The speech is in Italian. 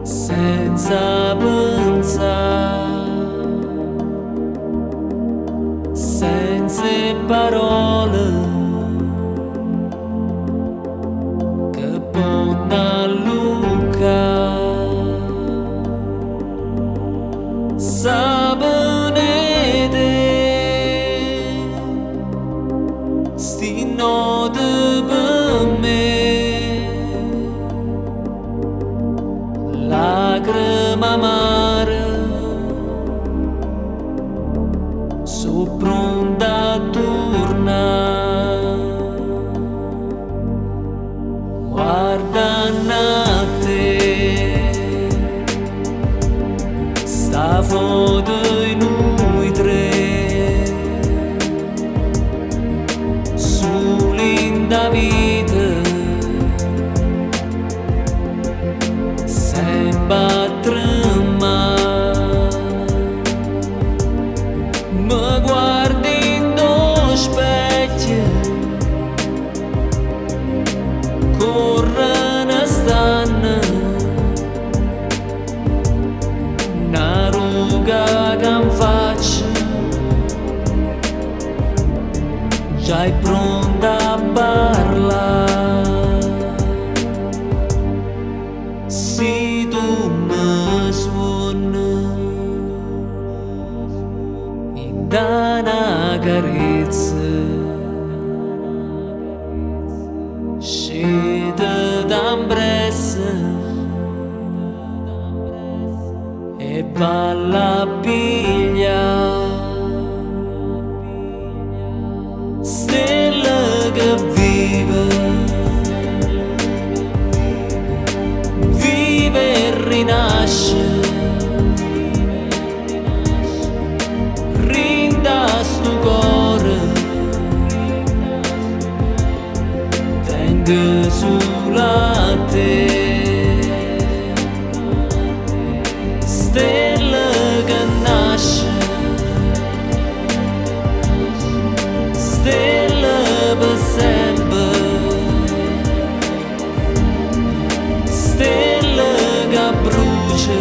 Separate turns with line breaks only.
senza pensare, senza parole che ponno Luca. Sabenete sti note per me, lacrime amare, so pronta a tornare. Guardando a te, sta foto di noi tre, soli in da vita, sembra tremare. Mi guardi in lo specchio, corrono stanno una ruga che mi faccio, già è pronta a parlare. Se tu mi suoni in una carezza, scende d'ambressa e balla piglia. Stella che vive e rinasce, rinda sto cuore, tengo sulla te. Stella che nasce, stella per sempre, stella che brucia.